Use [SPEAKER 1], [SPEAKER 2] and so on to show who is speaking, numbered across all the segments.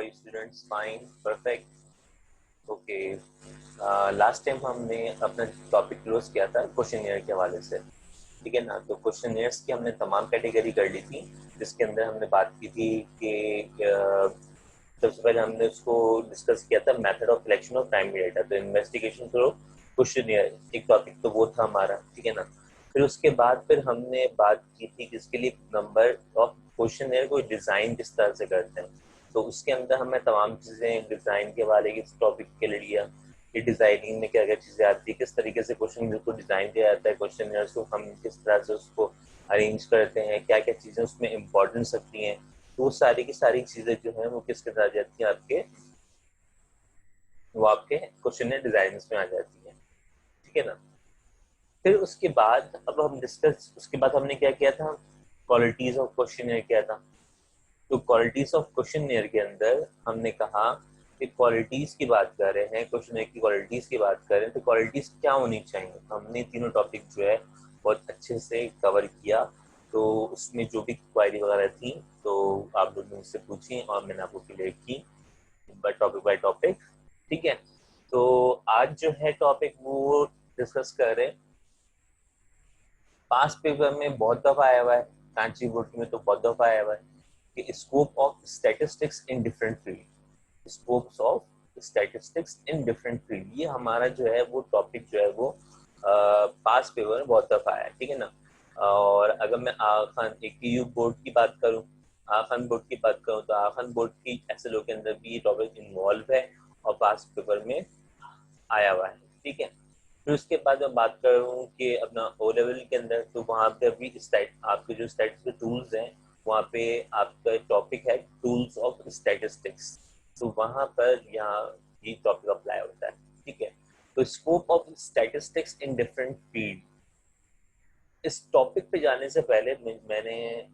[SPEAKER 1] are you students? Fine, perfect. Okay, last time हमने अपना topic close किया था क्वेश्चनियर के हवाले से, ठीक है ना। तो क्वेश्चनियर्स की हमने तमाम कैटेगरी कर ली थी, जिसके अंदर हमने बात की थी कि सबसे पहले हमने उसको डिस्कस किया था method of collection of primary data. तो इन्वेस्टिगेशन थ्रू क्वेश्चनियर एक टॉपिक तो वो था हमारा, ठीक है ना। फिर उसके बाद फिर हमने बात की थी कि इसके लिए नंबर ऑफ क्वेश्चनियर को डिजाइन किस तरह से करते हैं। तो उसके अंदर हमें तमाम चीजें डिजाइन के वाले के टॉपिक के लिए लिया कि डिजाइनिंग में क्या क्या चीजें आती है, किस तरीके से क्वेश्चन को डिजाइन किया जाता है, क्वेश्चन को हम किस तरह से उसको अरेंज करते हैं, क्या क्या चीजें उसमें इम्पोर्टेंस रखती हैं। तो वो सारी की सारी चीजें जो है वो किसके साथ जाती है आपके, वो आपके क्वेश्चन डिजाइन में आ जाती है, ठीक है ना। फिर उसके बाद अब हम डिस्कस, उसके बाद हमने क्या किया था, क्वालिटीज ऑफ क्वेश्चनियर किया था। तो क्वालिटीज ऑफ क्वेश्चनियर के अंदर हमने कहा कि क्वालिटीज की बात कर रहे हैं, क्वेश्चनियर की क्वालिटीज की बात कर रहे हैं, तो क्वालिटीज क्या होनी चाहिए। हमने तीनों टॉपिक जो है बहुत अच्छे से कवर किया। तो उसमें जो भी क्वारी वगैरह थी तो आप लोग मुझसे पूछी और मैंने आपको क्लियर की टॉपिक बाय टॉपिक, ठीक है। तो आज जो है टॉपिक वो डिस्कस कर रहे हैं, पास पेपर में बहुत दफा आया हुआ है, कांची बोर्ड में तो बहुत दफा आया हुआ है कि scope of statistics in different field, scopes of statistics in different field, ये हमारा जो है वो टॉपिक जो है वो पास पेपर में बहुत दफा आया है, ठीक है ना। और अगर मैं आखान एक यू बोर्ड की बात करूं, आखान बोर्ड की बात करूं तो आखान बोर्ड की एसएलओ के अंदर भी ये टॉपिक इन्वॉल्व है और पास पेपर में आया हुआ है, ठीक है। फिर उसके बाद मैं बात कर रहा हूँ कि अपना ओ लेवल के अंदर, तो वहाँ पे अभी आपके जो स्टैटिस्टिक्स टूल्स हैं, वहाँ पे आपका टॉपिक है टूल्स ऑफ स्टैटिस्टिक्स। तो वहाँ पर यहाँ ये टॉपिक अप्लाई होता है, ठीक है। तो scope of statistics in different field, इस टॉपिक पे जाने से पहले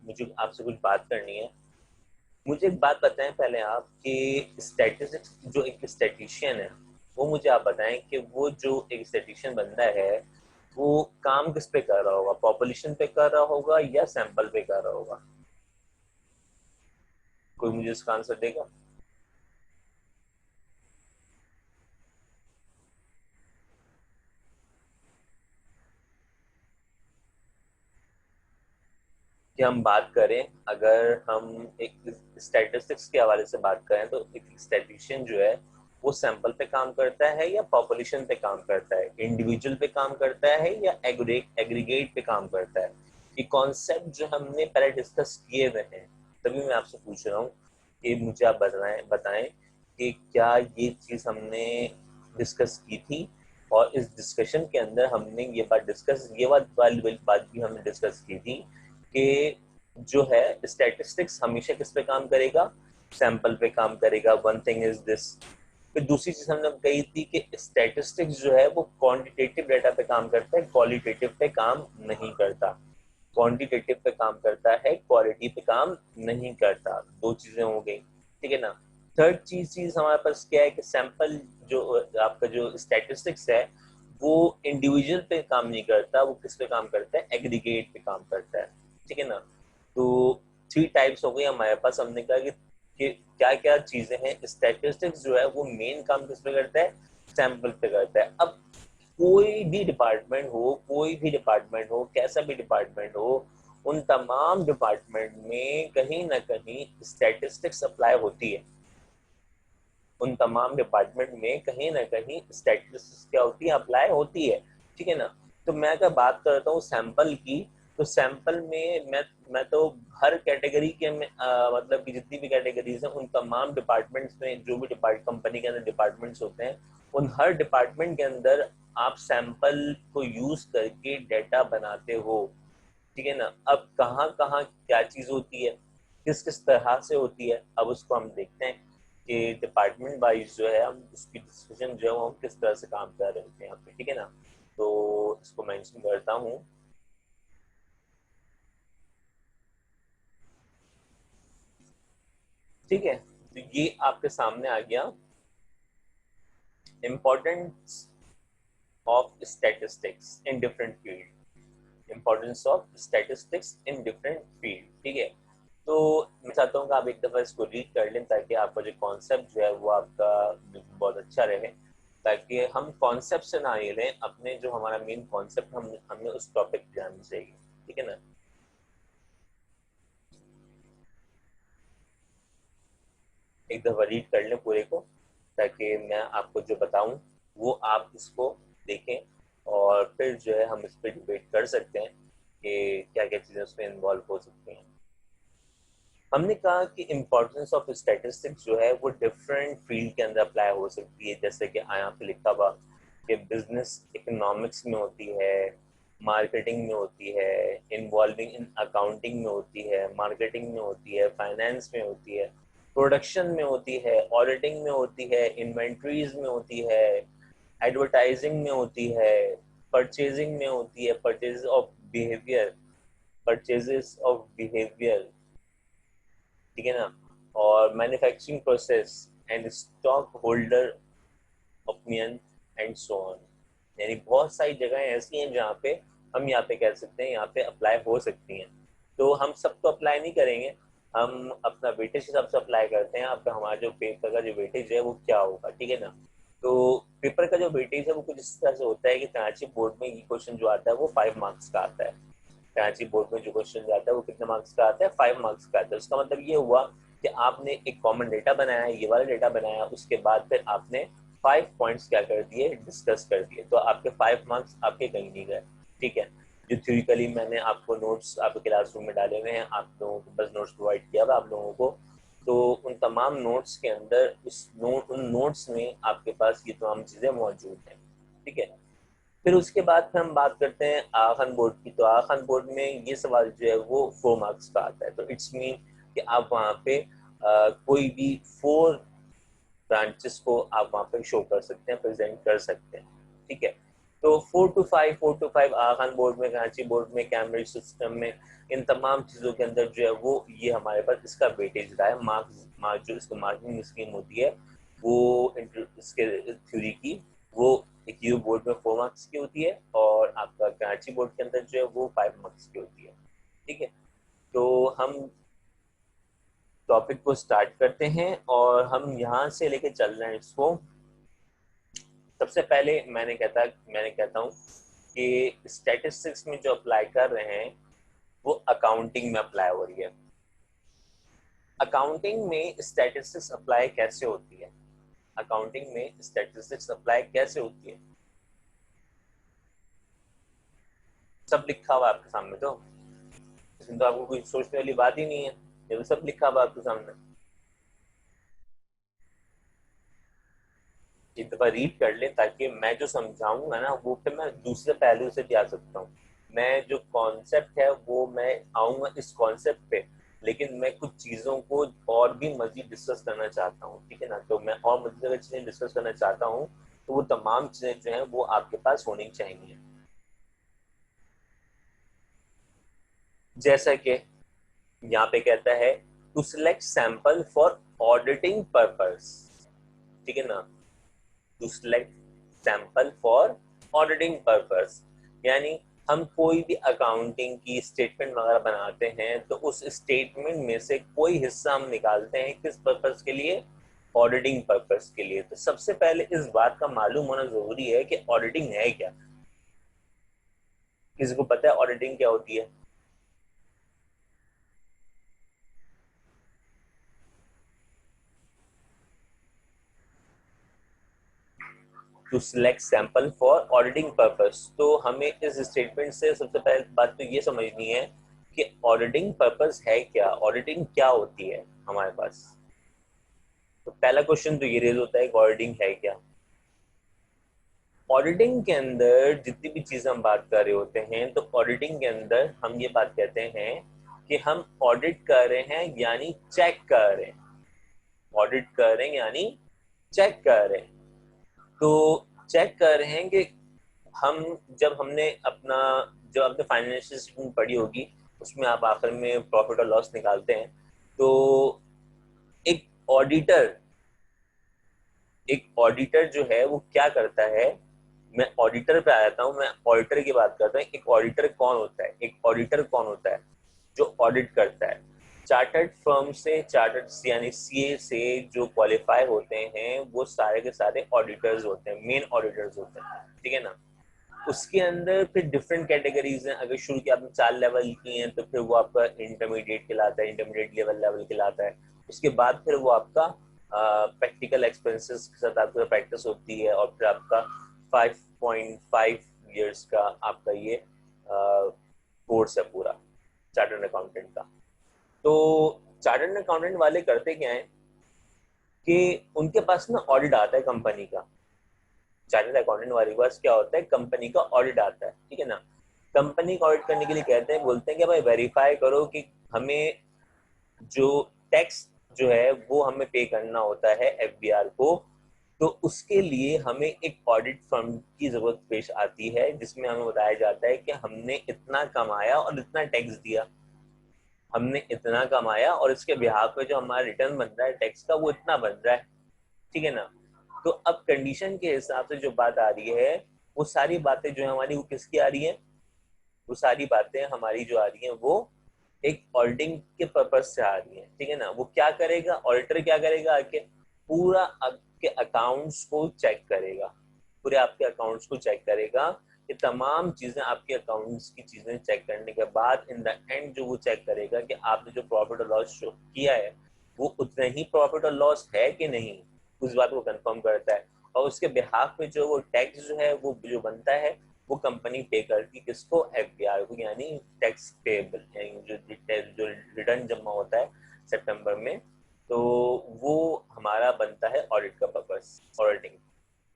[SPEAKER 1] मुझे आपसे कुछ बात करनी है। मुझे एक बात बताएं पहले आप कि स्टैटिस्टिक्स जो एक स्टैटिशियन है, वो मुझे आप बताएं कि वो जो एक स्टैटिशियन बंदा है वो काम किस पे कर रहा होगा, पॉपुलेशन पे कर रहा होगा या सैंपल पे कर रहा होगा। कोई मुझे इसका आंसर देगा। कि हम बात करें, अगर हम एक स्टैटिस्टिक्स के हवाले से बात करें तो एक स्टैटिशियन जो है वो सैंपल पे काम करता है या पॉपुलेशन पे काम करता है, इंडिविजुअल पे काम करता है या एग्रीगेट पे काम करता है। ये कॉन्सेप्ट जो हमने पहले डिस्कस किए हुए हैं, तभी मैं आपसे पूछ रहा हूँ कि मुझे आप बताएं कि क्या ये चीज हमने डिस्कस की थी। और इस डिस्कशन के अंदर हमने ये बात भी हमने डिस्कस की थी कि जो है स्टैटिस्टिक्स हमेशा किस पे काम करेगा, सैंपल पे काम करेगा। One thing is this. फिर दूसरी चीज हमने कही थी कि स्टैटिस्टिक्स जो है वो क्वांटिटेटिव डेटा पे काम करता है, क्वालिटेटिव पे काम नहीं करता। क्वांटिटेटिव पे काम करता है, क्वालिटी पे काम नहीं करता। दो चीजें हो गई, ठीक है ना। थर्ड चीज हमारे पास क्या है कि सैंपल जो आपका जो स्टैटिस्टिक्स है वो इंडिविजुअल पे काम नहीं करता, वो किस पे काम करता है, एग्रीगेट पे काम करता है, ठीक है ना। तो थ्री टाइप्स हो गई हमारे पास। हमने कहा कि क्या क्या चीजें हैं, स्टैटिस्टिक्स जो है वो मेन काम किस पे करता है, सैंपल पे करता है। अब कोई भी डिपार्टमेंट हो, कैसा भी डिपार्टमेंट हो, उन तमाम डिपार्टमेंट में कहीं ना कहीं स्टैटिस्टिक्स अप्लाई होती है। उन तमाम डिपार्टमेंट में कहीं ना कहीं स्टैटिस्टिक्स क्या होती है, अप्लाई होती है, ठीक है ना। तो मैं अगर बात करता हूँ सैंपल की, तो सैंपल में मैं तो हर कैटेगरी के में मतलब कि जितनी भी कैटेगरीज हैं उन तमाम डिपार्टमेंट्स में, जो भी कंपनी के अंदर डिपार्टमेंट्स होते हैं, उन हर डिपार्टमेंट के अंदर आप सैंपल को यूज करके डेटा बनाते हो, ठीक है ना। अब कहाँ कहाँ क्या चीज होती है, किस किस तरह से होती है, अब उसको हम देखते हैं कि डिपार्टमेंट वाइज जो है हम उसकी डिस्कशन जो है वो हम किस तरह से काम कर रहे होते हैं यहाँ पे, ठीक है ना। तो इसको मेंशन करता हूँ, ठीक है। तो ये आपके सामने आ गया importance of statistics in different field, importance of statistics in different field, ठीक है। तो मैं चाहता हूँ कि आप एक दफ़ा इसको रीड कर लें ताकि आपका जो कॉन्सेप्ट जो है वो आपका बहुत अच्छा रहे, ताकि हम कॉन्सेप्ट से ना ये लें, अपने जो हमारा मेन कॉन्सेप्ट हमने उस टॉपिक पे जाना चाहिए, ठीक है ना। एक दफ़ा रीड कर लें पूरे को, ताकि मैं आपको जो बताऊं वो आप इसको देखें, और फिर जो है हम इस पर डिबेट कर सकते हैं कि क्या क्या चीज़ें उसमें इन्वॉल्व हो सकती हैं। हमने कहा कि इम्पोर्टेंस ऑफ स्टैटिस्टिक्स जो है वो डिफरेंट फील्ड के अंदर अप्लाई हो सकती है, जैसे कि यहाँ पे लिखा हुआ कि बिजनेस इकोनॉमिक्स में होती है, मार्केटिंग में होती है, इन्वॉल्विंग इन अकाउंटिंग में होती है, मार्केटिंग में होती है, फाइनेंस में होती है, प्रोडक्शन में होती है, ऑडिटिंग में होती है, इन्वेंट्रीज में होती है, एडवर्टाइजिंग में होती है, परचेजिंग में होती है, परचेजेस ऑफ बिहेवियर, ठीक है ना, और manufacturing process and stock holder opinion and so on. यानी बहुत सारी जगहें ऐसी हैं जहाँ पे हम यहाँ पे कह सकते हैं यहाँ पे अप्लाई हो सकती हैं। तो हम सब तो अप्लाई नहीं करेंगे, हम अपना वेटेज के हिसाब से अप्लाई करते हैं। अब हमारा जो पेपर का जो वेटेज है वो क्या होगा, ठीक है ना। तो पेपर का जो वेटेज है वो कुछ इस तरह से होता है कि कराची बोर्ड में ये क्वेश्चन जो आता है वो 5 मार्क्स का आता है। कराची बोर्ड में जो क्वेश्चन जाता है वो कितने मार्क्स का आता है, 5 मार्क्स का आता है। उसका मतलब ये हुआ कि आपने एक कॉमन डेटा बनाया, ये वाला डेटा बनाया, उसके बाद फिर आपने 5 पॉइंट्स क्या कर दिए, डिस्कस कर दिए, तो आपके 5 मार्क्स आपके कहीं नहीं गए, ठीक है। जो थ्योरिकली मैंने आपको नोट्स आपके क्लासरूम में डाले हुए हैं, आप लोगों को बस नोट्स प्रोवाइड किया हुआ आप लोगों को, तो उन तमाम नोट्स के अंदर उन नोट्स में आपके पास ये तमाम चीज़ें मौजूद हैं, ठीक है। फिर उसके बाद फिर हम बात करते हैं आखन बोर्ड की। तो आखन बोर्ड में ये सवाल जो है वो 4 मार्क्स का आता है। तो इट्स मीन कि आप वहाँ पे कोई भी 4 ब्रांचेस को आप वहाँ पे शो कर सकते हैं, प्रेजेंट कर सकते हैं, ठीक है। तो 4 to 5 आखन बोर्ड में, कराची बोर्ड में, कैम्ब्रिज सिस्टम में, इन तमाम चीज़ों के अंदर जो है वो ये हमारे पास इसका वेटेज रहा है। मार्क्स जो इसको मार्किंग स्कीम होती है वो इसके थ्योरी की, वो एक यू बोर्ड में 4 मार्क्स की होती है, और आपका कराची बोर्ड के अंदर जो है वो 5 मार्क्स की होती है, ठीक है। तो हम टॉपिक को स्टार्ट करते हैं और हम यहाँ से लेके चल रहे हैं इसको। सबसे पहले मैंने कहता हूँ कि स्टैटिस्टिक्स में जो अप्लाई कर रहे हैं वो अकाउंटिंग में अप्लाई हो रही है। अकाउंटिंग में स्टैटिस्टिक्स अप्लाई कैसे होती है, अकाउंटिंग में स्टैटिस्टिक्स अप्लाई कैसे होती है, सब लिखा हुआ आपके सामने। तो इसमें तो आपको कोई सोचने वाली बात ही नहीं है, ये तो सब लिखा हुआ आपके सामने। एक दफा रीड कर ले ताकि मैं जो समझाऊंगा ना वो फिर मैं दूसरे पहलू से भी आ सकता हूँ। मैं जो कॉन्सेप्ट है वो मैं आऊंगा इस कॉन्सेप्ट पे, लेकिन मैं कुछ चीजों को और भी मजीद डिस्कस करना चाहता हूँ, ठीक है ना। तो मैं और मजीद अगर चीजें डिस्कस करना चाहता हूँ तो वो तमाम चीजें जो है वो आपके पास होनी चाहिए। जैसा कि यहाँ पे कहता है to select sample for auditing purpose, ठीक है ना। To select sample for auditing purpose, यानी हम कोई भी अकाउंटिंग की स्टेटमेंट वगैरह बनाते हैं तो उस स्टेटमेंट में से कोई हिस्सा हम निकालते हैं किस पर्पस के लिए, ऑडिटिंग पर्पस के लिए। तो सबसे पहले इस बात का मालूम होना जरूरी है कि ऑडिटिंग है क्या। किसी को पता है ऑडिटिंग क्या होती है? To select sample for auditing purpose, तो हमें इस स्टेटमेंट से सबसे पहले बात तो ये समझनी है कि ऑडिटिंग पर्पस है क्या, ऑडिटिंग क्या होती है हमारे पास। तो पहला क्वेश्चन तो ये रेज होता है कि ऑडिटिंग है क्या। ऑडिटिंग के अंदर जितनी भी चीजें हम बात कर रहे होते हैं तो ऑडिटिंग के अंदर हम ये बात कहते हैं कि हम ऑडिट कर रहे हैं यानी चेक कर रहे हैं, ऑडिट कर रहे हैं यानी चेक कर रहे हैं। तो चेक कर रहे हैं कि हम जब हमने अपना जब आपने फाइनेंशियल स्टेटमेंट पढ़ी होगी उसमें आप आखिर में प्रॉफिट और लॉस निकालते हैं। तो एक ऑडिटर एक ऑडिटर जो है वो क्या करता है, मैं ऑडिटर पे आ जाता हूँ, मैं ऑडिटर की बात करता हूँ। एक ऑडिटर कौन होता है, एक ऑडिटर कौन होता है जो ऑडिट करता है। चार्टर्ड फर्म से, चार्टर्ड यानी सीए से जो क्वालिफाई होते हैं वो सारे के सारे ऑडिटर्स होते हैं, मेन ऑडिटर्स होते हैं, ठीक है ना। उसके अंदर फिर डिफरेंट कैटेगरीज हैं। अगर शुरू के आपने 4 लेवल की हैं तो फिर वो आपका इंटरमीडिएट कहलाता है, इंटरमीडिएट लेवल कहलाता है। उसके बाद फिर वो आपका प्रैक्टिकल एक्सपेंसेस के साथ आपका प्रैक्टिस होती है, और फिर आपका 5.5 years का आपका ये कोर्स है पूरा चार्टर्ड अकाउंटेंट का। तो चार्टर्ड अकाउंटेंट वाले करते क्या है कि उनके पास ना ऑडिट आता है कंपनी का। चार्टर्ड अकाउंटेंट वाले के पास क्या होता है, कंपनी का ऑडिट आता है, ठीक है ना। कंपनी का ऑडिट करने के लिए कहते हैं, बोलते हैं कि भाई वेरीफाई करो कि हमें जो टैक्स जो है वो हमें पे करना होता है एफबीआर को। तो उसके लिए हमें एक ऑडिट फर्म की जरूरत पेश आती है, जिसमें हमें बताया जाता है कि हमने इतना कमाया और इतना टैक्स दिया, हमने इतना कमाया और इसके बिहाफ पे जो हमारा रिटर्न बन रहा है टैक्स का वो इतना बन रहा है, ठीक है ना। तो अब कंडीशन के हिसाब से जो बात आ रही है, वो सारी बातें जो है हमारी वो किसकी आ रही है, वो सारी बातें हमारी जो आ रही हैं वो एक ऑडिटिंग के पर्पज से आ रही है, ठीक है ना। वो क्या करेगा, ऑडिटर क्या करेगा, आके पूरा आपके अकाउंट्स को चेक करेगा, पूरे आपके अकाउंट्स को चेक करेगा। ये तमाम चीजें आपके अकाउंट्स की चीजें चेक करने के बाद इन द एंड जो वो चेक करेगा कि आपने जो प्रॉफिट और लॉस शो किया है वो उतना ही प्रॉफिट और लॉस है कि नहीं, उस बात को कंफर्म करता है। और उसके बिहाफ में जो वो टैक्स जो है वो जो बनता है वो कंपनी पे करती किसको, एफबीआर को, यानी टैक्स पेएबल, यानी जो रिटर्न जमा होता है सितंबर में, तो वो हमारा बनता है ऑडिट का पर्पस, ऑडिटिंग,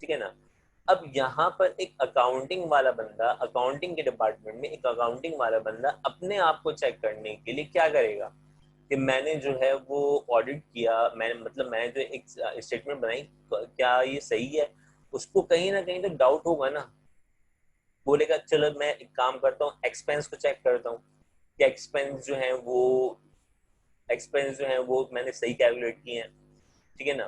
[SPEAKER 1] ठीक है ना। अब यहाँ पर एक अकाउंटिंग वाला बंदा, अकाउंटिंग के डिपार्टमेंट में एक अकाउंटिंग वाला बंदा अपने आप को चेक करने के लिए क्या करेगा कि मैंने जो है वो ऑडिट किया, मैंने मतलब मैंने जो एक स्टेटमेंट बनाई क्या ये सही है, उसको कहीं ना कहीं तो डाउट होगा ना। बोलेगा चलो मैं एक काम करता हूँ, एक्सपेंस को चेक करता हूँ कि एक्सपेंस जो है वो मैंने सही कैलकुलेट किए हैं, ठीक है ना।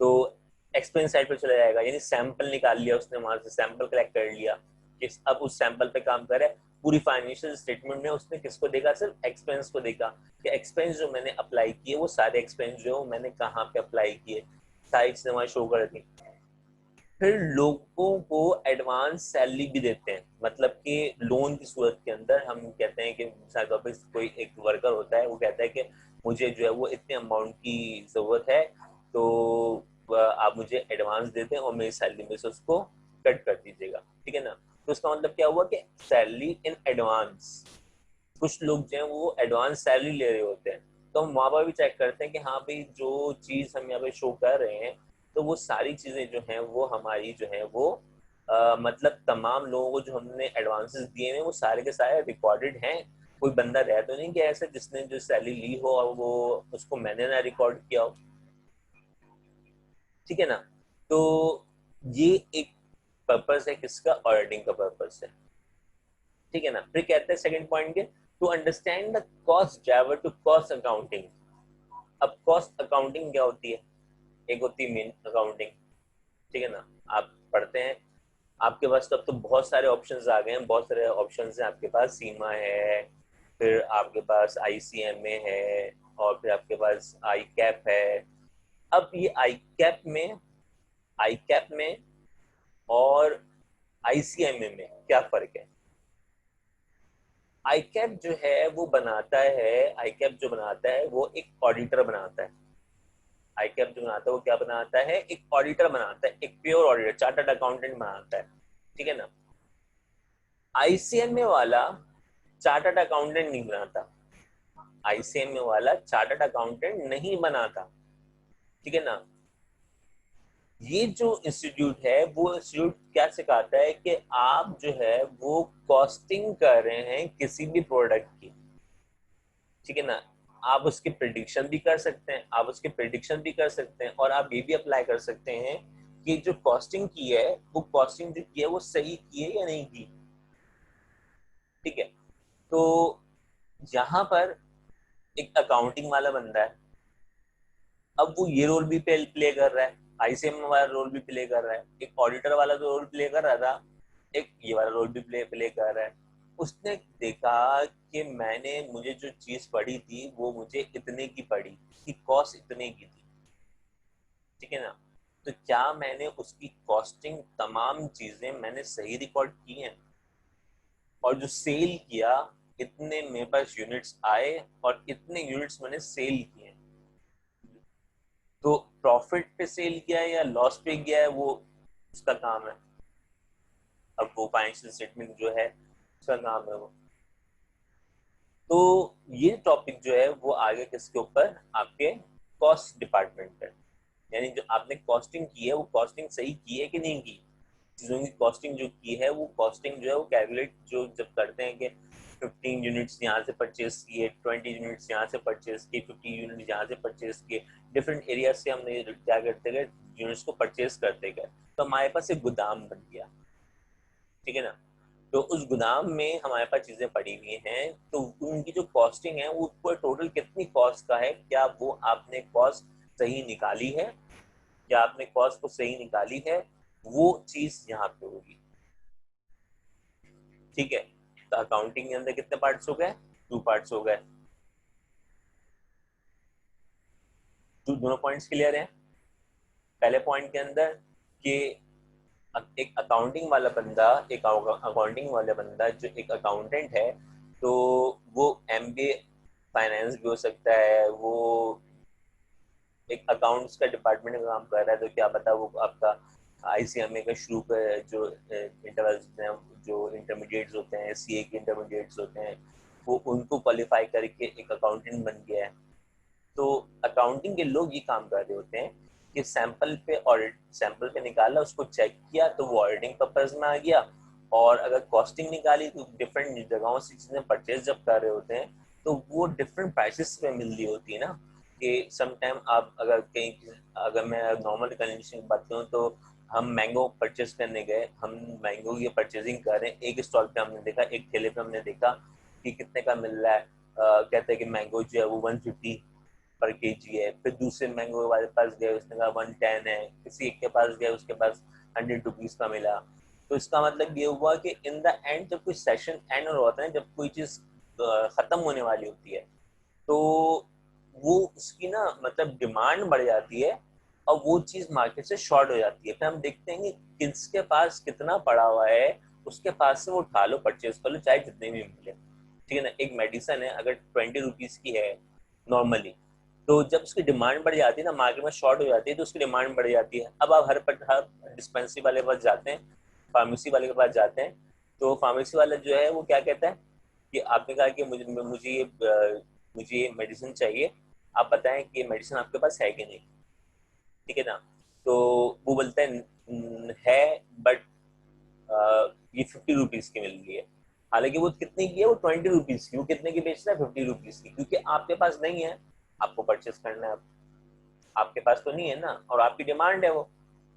[SPEAKER 1] तो एक्सपेंस साइड पे चला जाएगा, यानी सैंपल निकाल लिया उसने, वहां से सैंपल कलेक्ट कर लिया कि अब उस सैंपल पे काम करे। पूरी फाइनेंशियल स्टेटमेंट में उसने किसको देखा, सिर्फ एक्सपेंस को देखा कि एक्सपेंस जो मैंने अप्लाई किए वो सारे एक्सपेंस जो है मैंने कहाँ पे अप्लाई किए, सारी चीजें वहां शो कर दी। फिर लोगों को एडवांस सैलरी भी देते हैं, मतलब कि लोन की सूरत के अंदर हम कहते हैं कि शायद ऑफिस कोई एक वर्कर होता है, वो कहता है कि मुझे जो है वो इतने अमाउंट की जरूरत है, तो आप मुझे एडवांस दे दें और मेरी सैलरी में से उसको कट कर दीजिएगा, ठीक है ना। तो उसका मतलब क्या हुआ कि सैलरी इन एडवांस, कुछ लोग जो है वो एडवांस सैलरी ले रहे होते हैं। तो हम वहां पर भी चेक करते हैं कि हाँ भाई जो चीज हम यहाँ पे शो कर रहे हैं, तो वो सारी चीजें जो हैं वो हमारी जो है वो मतलब तमाम लोगों को जो हमने एडवांसेस दिए हैं वो सारे के सारे रिकॉर्डेड हैं। कोई बंदा रह तो नहीं गया ऐसा जिसने जो सैलरी ली हो और वो उसको मैंने ना रिकॉर्ड किया हो, ठीक है ना। तो ये एक पर्पस है किसका, ऑडिटिंग का पर्पस है, ठीक है ना। फिर कहते हैं सेकंड पॉइंट के, to understand the cost driver to cost accounting. अब कॉस्ट अकाउंटिंग क्या होती है, एक होती है मेन अकाउंटिंग, ठीक है ना। आप पढ़ते हैं, आपके पास तो अब तो बहुत सारे ऑप्शंस आ गए हैं, बहुत सारे ऑप्शंस हैं आपके पास, सीमा है, फिर आपके पास आईसीएमए है, और फिर आपके पास आई कैप है। अब ये आई कैप में और आईसीएमए में क्या फर्क है। आई कैप जो है वो बनाता है, आई कैप जो बनाता है वो एक ऑडिटर बनाता है। आई कैप जो बनाता है वो क्या बनाता है, एक ऑडिटर बनाता है, एक प्योर ऑडिटर, चार्टर्ड अकाउंटेंट बनाता है, ठीक है ना। आईसीएमए वाला चार्टर्ड अकाउंटेंट नहीं बनाता, आईसीएमए वाला चार्टर्ड अकाउंटेंट नहीं बनाता, ठीक है ना। ये जो इंस्टीट्यूट है वो इंस्टीट्यूट क्या सिखाता है कि आप जो है वो कॉस्टिंग कर रहे हैं किसी भी प्रोडक्ट की, ठीक है ना। आप उसकी प्रिडिक्शन भी कर सकते हैं, आप उसकी प्रिडिक्शन भी कर सकते हैं, और आप ये भी अप्लाई कर सकते हैं कि जो कॉस्टिंग की है वो कॉस्टिंग जो की है वो सही की है या नहीं की, ठीक है। तो यहाँ पर एक अकाउंटिंग वाला बंदा है, अब वो ये रोल भी प्ले कर रहा है, आईसीएम वाला रोल भी प्ले कर रहा है, एक ऑडिटर वाला जो रोल प्ले कर रहा था, एक ये वाला रोल भी प्ले प्ले कर रहा है। उसने देखा कि मुझे जो चीज पड़ी थी वो मुझे इतने की पड़ी कि कॉस्ट इतने की थी, ठीक है ना। तो क्या मैंने उसकी कॉस्टिंग तमाम चीजें मैंने सही रिकॉर्ड की हैं, और जो सेल किया इतने मेरे पास यूनिट्स आए और इतने यूनिट्स मैंने सेल किए, तो प्रॉफिट पे सेल किया है या लॉस पे किया है वो उसका काम है। अब वो फाइनेंशियल स्टेटमेंट जो है उसका काम है वो। तो ये टॉपिक जो है वो आगे किसके ऊपर, आपके कॉस्ट डिपार्टमेंट पे, यानी जो आपने कॉस्टिंग की है वो कॉस्टिंग सही की है कि नहीं की। चीजों की कॉस्टिंग जो की है वो कॉस्टिंग जो है वो कैलकुलेट जो जब करते हैं कि 15 यूनिट्स यहाँ से परचेज किए, 20 यूनिट्स यहाँ से परचेज किए, 50 यूनिट यहाँ से परचेज किए, डिफरेंट एरिया से हमने क्या करते गए, यूनिट्स को परचेज करते गए, तो हमारे पास एक गोदाम बन गया, ठीक है ना। तो उस गोदाम में हमारे पास चीजें पड़ी हुई हैं, तो उनकी जो कॉस्टिंग है वो ऊपर टोटल कितनी कॉस्ट का है, क्या वो आपने कॉस्ट सही निकाली है, क्या आपने कॉस्ट को सही निकाली है, वो चीज यहाँ पे होगी, ठीक है। तो अकाउंटिंग के अंदर कितने पार्ट्स हो गए, 2 पार्ट्स हो गए। तो दोनों पॉइंट्स क्लियर हैं। पहले पॉइंट के अंदर कि एक अकाउंटिंग वाला बंदा जो एक अकाउंटेंट है, तो वो एमबीए फाइनेंस भी हो सकता है, वो एक अकाउंट्स का डिपार्टमेंट में काम कर रहा है, तो क्या पता वो आपका आईसीएमए का शुरू का जो इंटरवल्स हैं, जो इंटरमीडिएट्स होते हैं, सीए के इंटरमीडिएट्स होते हैं, वो उनको क्वालिफाई करके एक अकाउंटेंट बन गया है। तो अकाउंटिंग के लोग ये काम कर रहे होते हैं कि सैंपल पे निकाला, उसको चेक किया, तो वो ऑडिटिंग पर्पज में आ गया, और अगर कॉस्टिंग निकाली तो डिफरेंट जगहों से चीजें परचेज जब कर रहे होते हैं, तो वो डिफरेंट प्राइसेस पे मिल रही होती है ना। कि समटाइम आप अगर कहीं, अगर मैं नॉर्मल कंडीशन की बात करूँ, तो हम मैंगो परचेज करने गए, हम मैंगो की परचेजिंग कर रहे हैं, एक स्टॉल पे हमने देखा, एक ठेले पे हमने देखा कि कितने का मिल रहा है, कहते हैं कि मैंगो जो है वो 150 पर केजी है, फिर दूसरे मैंगो वाले पास गए, उसने कहा 110 है, किसी एक के पास गए उसके पास 100 रुपीज का मिला। तो इसका मतलब ये हुआ कि इन द एंड जब कोई सेशन एंड होता है, जब कोई चीज खत्म होने वाली होती है, तो वो उसकी ना मतलब डिमांड बढ़ जाती है, और वो चीज मार्केट से शॉर्ट हो जाती है, फिर हम देखते हैं कि किसके पास कितना पड़ा हुआ है, उसके पास से वो उठा लो, परचेज कर लो, चाहे जितने भी मिले, ठीक है ना। एक मेडिसिन है, अगर 20 रुपीज की है नॉर्मली, तो जब उसकी डिमांड बढ़ जाती है ना, मार्केट में शॉर्ट हो जाती है, तो उसकी डिमांड बढ़ जाती है। अब आप हर डिस्पेंसरी वाले के पास जाते हैं, फार्मेसी वाले के पास जाते हैं, तो फार्मेसी वाला जो है वो क्या कहता है कि आपने कहा कि मुझे ये मेडिसिन चाहिए, आप बताएं कि ये मेडिसिन आपके पास है कि नहीं, ठीक है ना। तो वो बोलता है है, बट ये 50 रुपीज की मिल रही है, हालांकि वो कितने की है, वो 20 रुपीज की, वो कितने की बेच रहा है, 50 रुपीज की, क्योंकि आपके पास नहीं है, आपको परचेस करना है, आपके पास तो नहीं है ना, और आपकी डिमांड है वो,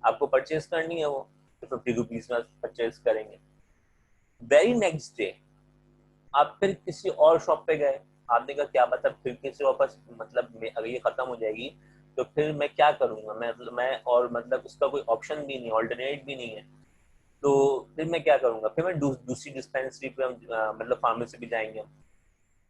[SPEAKER 1] आपको परचेस करनी है वो, तो 50 रुपीज में परचेस करेंगे। वेरी नेक्स्ट डे आप फिर किसी और शॉप पे गए, आपने कहा क्या पता फिर किसी वापस, मतलब अगर ये खत्म हो जाएगी तो फिर मैं क्या करूंगा, मैं और मतलब उसका कोई ऑप्शन भी नहीं, ऑल्टरनेट भी नहीं है, तो फिर मैं क्या करूंगा, फिर मैं दूसरी डिस्पेंसरी पे हम मतलब फार्मेसी भी जाएंगे।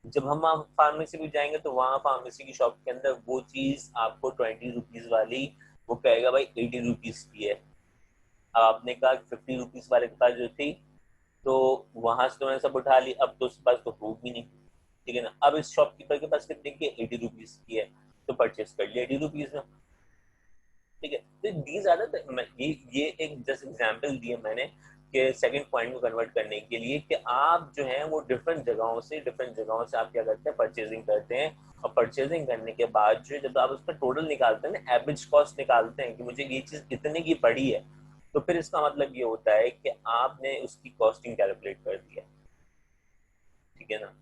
[SPEAKER 1] जब हम वहाँ फार्मेसी भी जाएंगे तो वहाँ फार्मेसी की शॉप के अंदर वो चीज आपको 20 रुपीज वाली, वो कहेगा भाई 80 रुपीज की है। अब आपने कहा 50 रुपीज वाले के पास जो थी, तो वहां से तो मैंने सब उठा ली, अब तो उसके पास तो होगी नहीं, ठीक है ना। अब इस शॉपकीपर के पास कितने की, 80 रुपीज की है, तो परचेस कर लिया 80 रुपीज में, ठीक है। तो दीज आर ये एक जस्ट एग्जांपल दिए मैंने कि सेकंड पॉइंट को कन्वर्ट करने के लिए, कि आप जो है वो डिफरेंट जगहों से आप क्या करते हैं, परचेजिंग करते हैं, और परचेजिंग करने के बाद जो जब आप उसका टोटल निकालते हैं ना, एवरेज कॉस्ट निकालते हैं कि मुझे ये चीज इतने की पड़ी है, तो फिर इसका मतलब ये होता है कि आपने उसकी कॉस्टिंग कैलकुलेट कर दी है, ठीक है ना।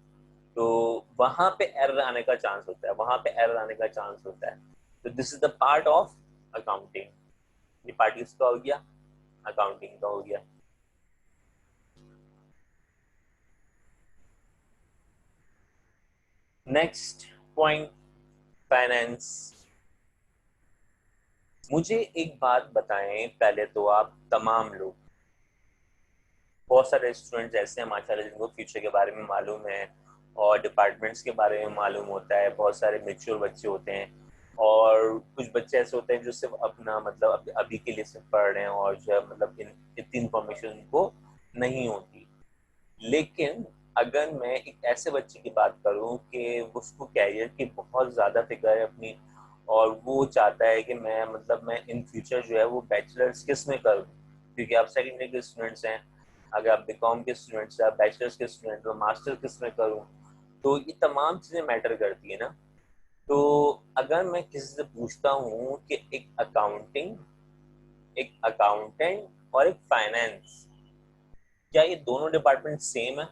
[SPEAKER 1] तो वहां पे एरर आने का चांस होता है, वहां पे एरर आने का चांस होता है। तो this is the part of accounting, ये पार्ट किसका हो गया, अकाउंटिंग का हो गया। Next point, finance. मुझे एक बात बताएं पहले तो आप तमाम लोग, बहुत सारे स्टूडेंट्स ऐसे हैं माशाल्लाह जिनको फ्यूचर के बारे में मालूम है और डिपार्टमेंट्स के बारे में मालूम होता है। बहुत सारे मेच्योर बच्चे होते हैं और कुछ बच्चे ऐसे होते हैं जो सिर्फ अपना मतलब अभी के लिए सिर्फ पढ़ रहे हैं और जो है मतलब इतनी इंफॉर्मेशन उनको नहीं होती। लेकिन अगर मैं एक ऐसे बच्चे की बात करूं कि उसको कैरियर की बहुत ज़्यादा फिक्र है अपनी और वो चाहता है कि मैं इन फ्यूचर जो है वो बैचलर्स किस में करूं, क्योंकि आप सेकेंड ईयर के स्टूडेंट्स हैं, अगर आप बीकॉम के स्टूडेंट्स हैं, आप बैचलर्स के स्टूडेंट हो, मास्टर किस में करूं, तो ये तमाम चीज़ें मैटर करती है ना। तो अगर मैं किसी से पूछता हूँ कि एक अकाउंटेंट और एक फाइनेंस, क्या ये दोनों डिपार्टमेंट सेम है?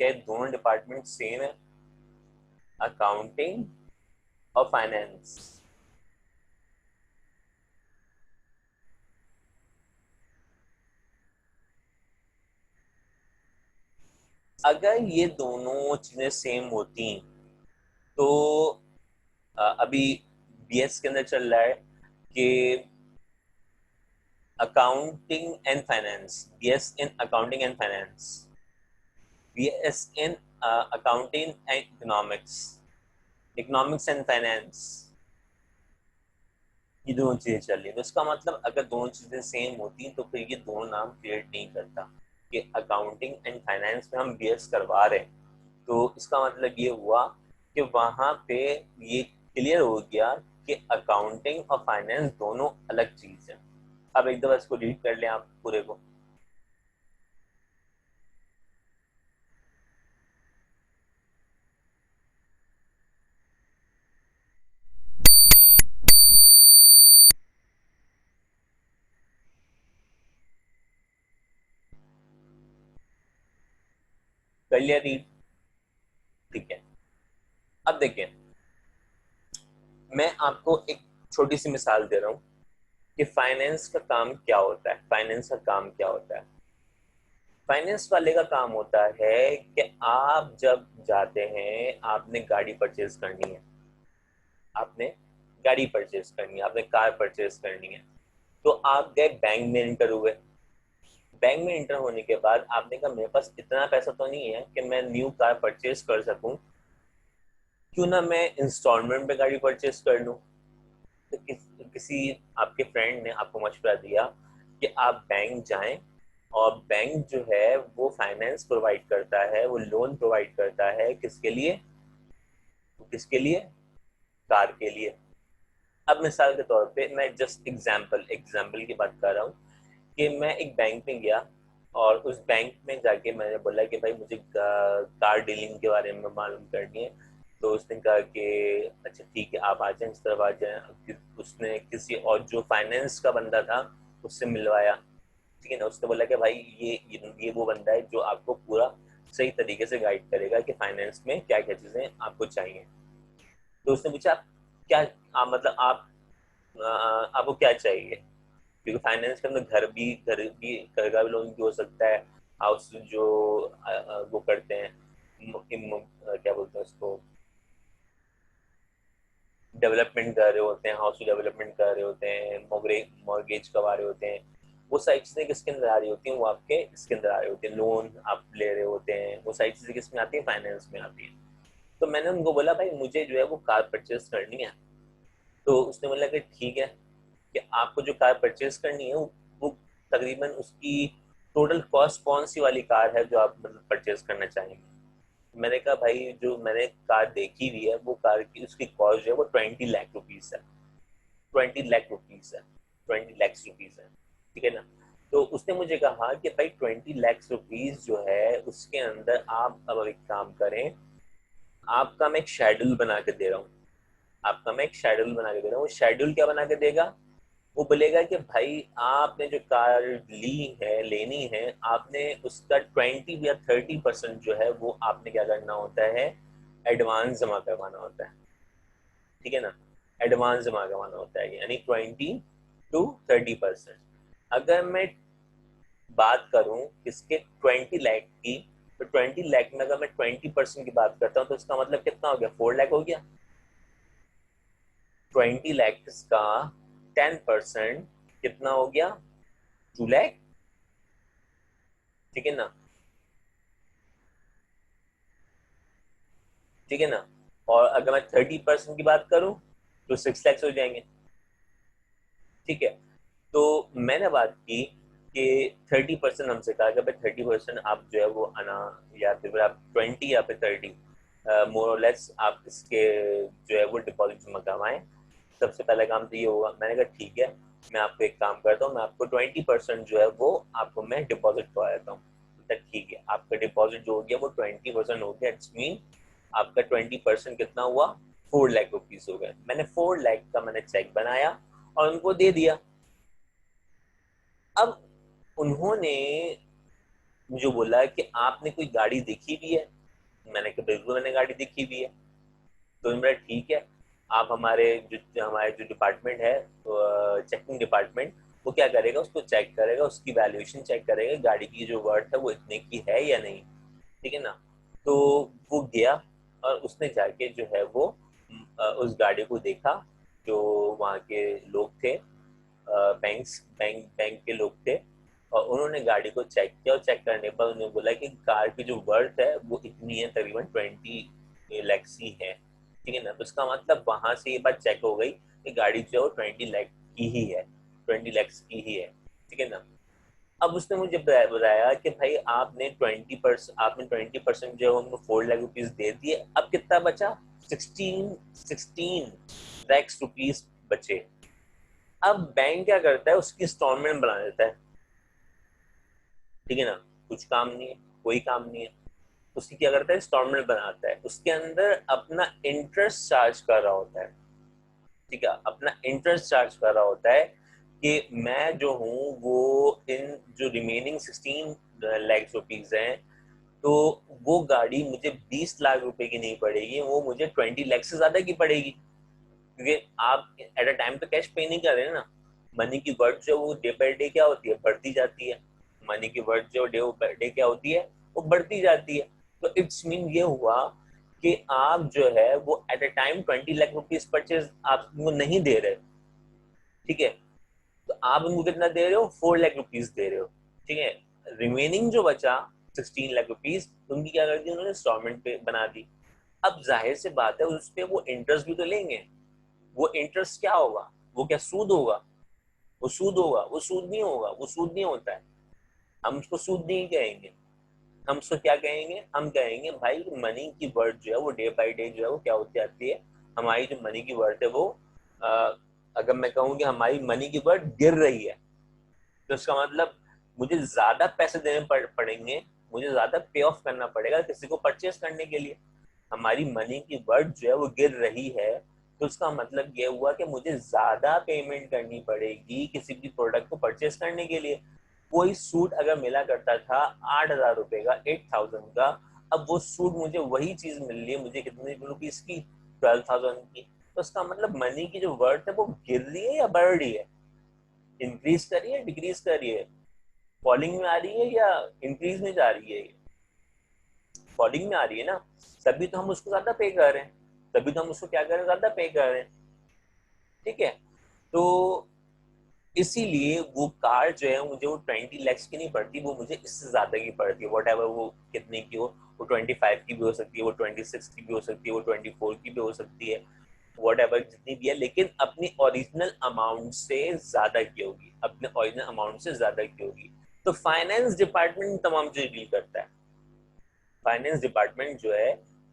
[SPEAKER 1] क्या ये दोनों डिपार्टमेंट सेम है, अकाउंटिंग और फाइनेंस? अगर ये दोनों चीजें सेम होती तो अभी बीएस के अंदर चल रहा है कि accounting and finance, BS in accounting and finance, BS in accounting and economics, economics and finance, ये दोनों चीजें चल रही है। तो इसका मतलब अगर दोनों चीजें सेम होती तो फिर ये दोनों नाम क्रिएट नहीं करता कि अकाउंटिंग एंड फाइनेंस में हम बीएस करवा रहे हैं। तो इसका मतलब ये हुआ कि वहां पे ये क्लियर हो गया कि अकाउंटिंग और फाइनेंस दोनों अलग चीज है। अब एक दफा इसको रीड कर लें आप पूरे को। कर लिया रीड? ठीक है। अब देखिए, मैं आपको एक छोटी सी मिसाल दे रहा हूँ कि फाइनेंस का काम क्या होता है। फाइनेंस का काम क्या होता है? फाइनेंस वाले का काम होता है कि आप जब जाते हैं, आपने गाड़ी परचेज करनी है, आपने गाड़ी परचेज करनी है, आपने कार परचेज करनी है, तो आप गए बैंक में एंटर हुए। बैंक में एंटर होने के बाद आपने कहा मेरे पास इतना पैसा तो नहीं है कि मैं न्यू कार परचेज कर सकूं, क्यों ना मैं इंस्टॉलमेंट पे गाड़ी परचेज कर लूं। तो किसी आपके फ्रेंड ने आपको मशवरा दिया कि आप बैंक जाएं और बैंक जो है वो फाइनेंस प्रोवाइड करता है, वो लोन प्रोवाइड करता है, किसके लिए? किसके लिए? कार के लिए। अब मिसाल के तौर पे मैं जस्ट एग्जाम्पल की बात कर रहा हूँ कि मैं एक बैंक में गया और उस बैंक में जाके मैंने बोला कि भाई मुझे कार डीलिंग के बारे में मालूम करनी है। तो उसने कहा कि अच्छा ठीक है, आप आ जाएं, इस तरफ आ जाएं। उसने किसी और जो फाइनेंस का बंदा था उससे मिलवाया। ठीक है ना, उसने बोला कि भाई ये वो बंदा है जो आपको पूरा सही तरीके से गाइड करेगा कि फाइनेंस में क्या क्या चीजें आपको चाहिए। तो उसने पूछा आप क्या, आपको क्या चाहिए, क्योंकि फाइनेंस के अंदर घर का भी लोन भी हो सकता है। हाउस जो वो करते हैं, क्या बोलते हैं उसको, डेवलपमेंट कर रहे होते हैं, हाउस डेवलपमेंट कर रहे होते हैं, मॉर्गेज करवा रहे होते हैं, वो सारी चीजें किसके अंदर आ रही होती हैं? वो आपके इसके अंदर आ रही होती है, लोन आप ले रहे होते हैं, वो सारी चीजें किस में आती है? फाइनेंस में आती है। तो मैंने उनको बोला भाई मुझे जो है वो कार परचेज करनी है। तो उसने बोला कि ठीक है, कि आपको जो कार परचेज करनी है वो तकरीबन उसकी टोटल कॉस्ट कौन सी वाली कार है जो आप मतलब परचेज करना चाहेंगे? मैंने कहा भाई जो मैंने कार देखी हुई है वो कार की उसकी कॉस्ट जो है वो 20 लाख रुपीज है, 20 लाख रुपीज है, 20 लाख रुपीज है। ठीक है ना। तो उसने मुझे कहा कि भाई 20 लाख रुपीज जो है उसके अंदर आप अब एक काम करें, आपका मैं एक शेड्यूल बना के दे रहा हूँ, आपका मैं एक शेड्यूल बना के दे रहा हूँ। वो शेड्यूल क्या बना के देगा? वो बोलेगा कि भाई आपने जो कार लेनी है, आपने उसका 20 या 30% जो है वो आपने क्या करना होता है? एडवांस जमा करवाना होता है। ठीक है ना, एडवांस जमा करवाना होता है, यानी 20 to 30%। अगर मैं बात करूं इसके 20 लाख की, तो 20 लाख में अगर मैं 20% की बात करता हूँ तो इसका मतलब कितना हो गया? 4 लाख हो गया। 20 लाख का 10% कितना हो गया, 2 लाख, ठीक है ना, ठीक है ना। और अगर मैं 30% की बात करूं तो 6 लाख हो जाएंगे, ठीक है। तो मैंने बात की कि 30% हमसे कहा कि भाई 30% आप जो है वो आना, या फिर आप 20 या फिर 30 मोर और लेस आप इसके जो है वो डिपॉजिट जमा करवाएं। सबसे पहला काम तो ये होगा। मैंने कहा ठीक है, मैं आपको एक काम करता हूँ, मैं आपको 20% जो है वो आपको मैं डिपॉजिट करवा देता हूँ। ठीक है, आपका डिपॉजिट जो हो गया वो 20% हो गया। इट्स मीन आपका 20% कितना हुआ, 4 लाख रुपीज हो गए। मैंने 4 लाख का मैंने चेक बनाया और उनको दे दिया। अब उन्होंने मुझे बोला कि आपने कोई गाड़ी देखी भी है। मैंने कहा बिल्कुल मैंने गाड़ी देखी भी है। तो मेरा ठीक है, आप हमारे जो डिपार्टमेंट है, चेकिंग डिपार्टमेंट, वो क्या करेगा, उसको चेक करेगा, उसकी वैल्यूएशन चेक करेगा, गाड़ी की जो वर्थ है वो इतने की है या नहीं, ठीक है ना। तो वो गया और उसने जाके जो है वो उस गाड़ी को देखा। जो वहाँ के लोग थे, बैंक के लोग थे, और उन्होंने गाड़ी को चेक किया, और चेक करने पर उन्होंने बोला कि कार की जो वर्थ है वो इतनी है, तकरीबन 20 लैक्स ही है, ठीक है ना। तो उसका मतलब वहां से ये बात चेक हो गई कि गाड़ी जो है वो 20 लाख की ही है, 20 लैक्स की ही है, ठीक है ना। अब उसने मुझे बताया कि भाई आपने 20% जो है उनको 4 लाख रुपीज दे दिए, अब कितना बचा, 16 लैक्स रुपीज बचे। अब बैंक क्या करता है, उसकी इंस्टॉलमेंट बना देता है, ठीक है ना। कुछ काम नहीं है, कोई काम नहीं है, उसकी क्या करता है, इंस्टॉलमेंट बनाता है, उसके अंदर अपना इंटरेस्ट चार्ज कर रहा होता है, ठीक है, अपना इंटरेस्ट चार्ज कर रहा होता है कि मैं जो हूँ वो इन जो रिमेनिंग 16 लैक्स रुपीज हैं, तो वो गाड़ी मुझे 20 लाख रुपए की नहीं पड़ेगी, वो मुझे 20 लाख से ज्यादा की पड़ेगी। क्योंकि आप एट अ टाइम तो कैश पे नहीं कर रहे हैं ना। मनी की वर्थ जो वो डे बाय डे क्या होती है, बढ़ती जाती है। मनी की वर्थ जो डे बाय डे क्या होती है, वो बढ़ती जाती है। तो इट्स मीन ये हुआ कि आप जो है वो at a time 20 lakh rupees purchase आप वो नहीं दे रहे, ठीक है। तो आप उनको कितना दे रहे हो, 4 लाख रुपीज दे रहे हो, ठीक है। रिमेनिंग जो बचा 16 लाख रुपीज, उनकी क्या कर दी उन्होंने, इंस्टॉलमेंट पे बना दी। अब जाहिर सी बात है उस पर वो इंटरेस्ट भी तो लेंगे। वो इंटरेस्ट क्या होगा, वो क्या सूद होगा, वो सूद होगा, वो सूद नहीं होगा, वो सूद नहीं होता है। हम उसको सूद नहीं कहेंगे, हम उसको क्या कहेंगे, हम कहेंगे भाई मनी की वर्थ जो है वो डे बाई डे जो है वो क्या होती जाती है। हमारी जो मनी की वर्थ है वो आ, अगर मैं कहूँ कि हमारी मनी की वर्थ गिर रही है, तो इसका मतलब मुझे ज्यादा पैसे देने पड़ेंगे, मुझे ज्यादा पे ऑफ करना पड़ेगा किसी को परचेस करने के लिए। हमारी मनी की वर्थ जो है वो गिर रही है, तो उसका मतलब ये हुआ कि मुझे ज्यादा पेमेंट करनी पड़ेगी किसी भी प्रोडक्ट को परचेस करने के लिए। कोई सूट अगर मिला करता था 8,000 रुपए का, 8,000 का, अब वो सूट मुझे वही चीज मिल रही है मुझे कितने रुपीज की, 12,000 की। तो उसका मतलब मनी की जो वर्थ है वो गिर रही है या बढ़ रही है, इंक्रीज कर रही है, डिक्रीज कर रही है, फॉलिंग में आ रही है या इंक्रीज में जा रही है। फॉलिंग में आ रही है ना, तभी तो हम उसको ज्यादा पे कर रहे हैं, तभी तो हम उसको क्या कर रहे हैं, ज्यादा पे कर रहे हैं, ठीक है। तो इसीलिए वो कार जो है मुझे वो 20 लैक्स की नहीं पड़ती, वो मुझे इससे ज्यादा की पड़ती है। वट एवर वो कितने की हो, वो 25 की भी हो सकती है, वो 26 की भी हो सकती है, वो 24 की भी हो सकती है, वट एवर जितनी भी है, लेकिन अपनी ओरिजिनल अमाउंट से ज्यादा की होगी, अपने ओरिजिनल अमाउंट से ज्यादा की होगी। तो फाइनेंस डिपार्टमेंट तमाम चीज डील करता है। फाइनेंस डिपार्टमेंट जो है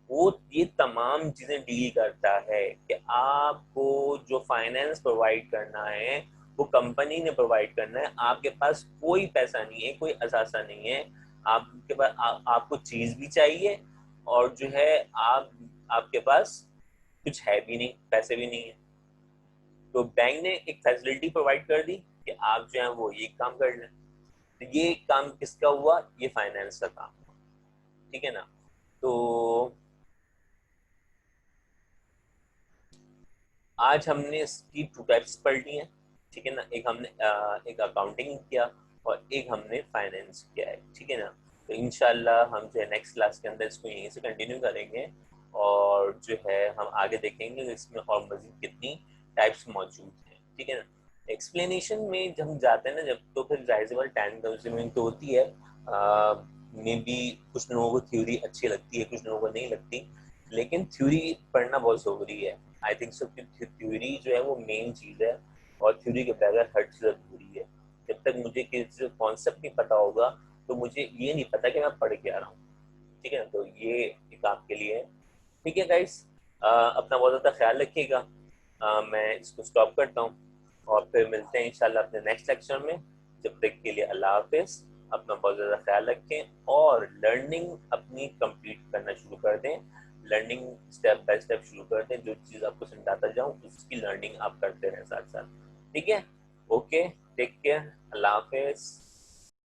[SPEAKER 1] वो ये तमाम चीजें डील करता है कि आपको जो फाइनेंस प्रोवाइड करना है वो कंपनी ने प्रोवाइड करना है। आपके पास कोई पैसा नहीं है, कोई असासा नहीं है, आपके पास आपको चीज भी चाहिए, और जो है आप आपके पास कुछ है भी नहीं, पैसे भी नहीं है। तो बैंक ने एक फैसिलिटी प्रोवाइड कर दी कि आप जो है वो ये काम कर लें। तो ये काम किसका हुआ, ये फाइनेंस का काम, ठीक है ना। तो आज हमने इसकी 2 टाइप्स पढ़ ली हैं, ठीक है ना। एक हमने एक अकाउंटिंग किया और एक हमने फाइनेंस किया है, ठीक है ना। तो इंशाल्लाह हम जो है नेक्स्ट क्लास के अंदर इसको यहीं से कंटिन्यू करेंगे, और जो है हम आगे देखेंगे इसमें और मजीद कितनी टाइप्स मौजूद हैं, ठीक है ना। एक्सप्लेनेशन में जब हम जाते हैं ना जब, तो फिर जाहिर सी बात टाइम कंज्यूमिंग तो होती है। मे बी कुछ लोगों को थ्योरी अच्छी लगती है, कुछ लोगों को नहीं लगती, लेकिन थ्योरी पढ़ना बहुत ज़रूरी है। आई थिंक सो कि थ्योरी जो है वो मेन चीज़ है, और थ्योरी के बगैर हर चीज़ अधूरी है। जब तक मुझे किसी कॉन्सेप्ट नहीं पता होगा तो मुझे ये नहीं पता कि मैं पढ़ क्या रहा हूँ। ठीक है, तो ये एक आपके लिए है। ठीक है गाइस, अपना बहुत ज़्यादा ख्याल रखिएगा। मैं इसको स्टॉप करता हूँ, और फिर मिलते हैं इंशाल्लाह अपने नेक्स्ट लेक्चर में। जब तक के लिए अल्लाह हाफिज़। अपना बहुत ज़्यादा ख्याल रखें और लर्निंग अपनी कंप्लीट करना शुरू कर दें। लर्निंग स्टेप बाय स्टेप शुरू कर दें, जो चीज़ आपको समझाता जाऊँ उसकी लर्निंग आप करते रहें साथ साथ। ठीक है, ओके, टेक केयर, अल्लाह हाफिज़।